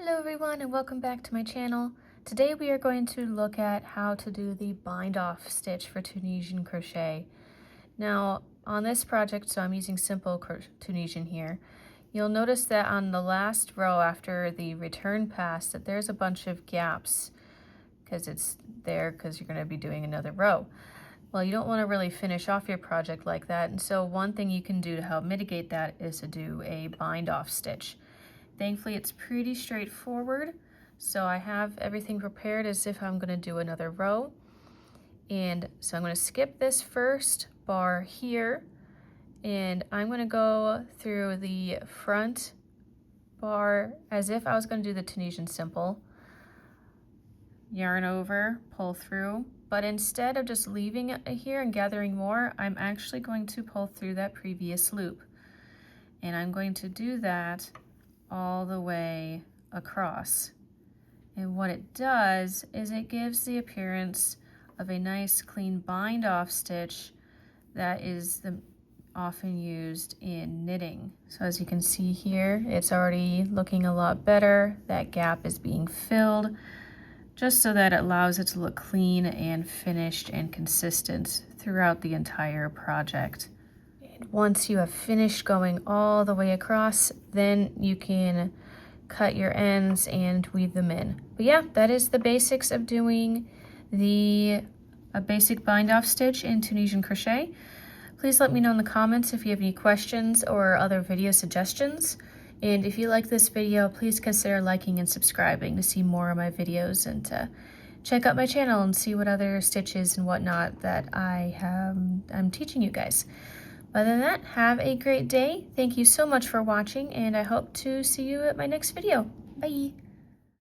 Hello everyone and welcome back to my channel. Today we are going to look at how to do the bind off stitch for Tunisian crochet. Now on this project, so I'm using simple Tunisian here, you'll notice that on the last row after the return pass that there's a bunch of gaps because it's there because you're going to be doing another row. Well, you don't want to really finish off your project like that, and so one thing you can do to help mitigate that is to do a bind off stitch. Thankfully, it's pretty straightforward. So I have everything prepared as if I'm going to do another row. And so I'm going to skip this first bar here. And I'm going to go through the front bar as if I was going to do the Tunisian simple. Yarn over, pull through. But instead of just leaving it here and gathering more, I'm actually going to pull through that previous loop. And I'm going to do that all the way across. And what it does is it gives the appearance of a nice clean bind off stitch that is often used in knitting. So as you can see here, it's already looking a lot better. That gap is being filled just so that it allows it to look clean and finished and consistent throughout the entire project. Once you have finished going all the way across, then you can cut your ends and weave them in. But yeah, that is the basics of doing a basic bind off stitch in Tunisian crochet. Please let me know in the comments if you have any questions or other video suggestions. And if you like this video, please consider liking and subscribing to see more of my videos and to check out my channel and see what other stitches and whatnot that I'm teaching you guys. Other than that, have a great day. Thank you so much for watching, and I hope to see you at my next video. Bye!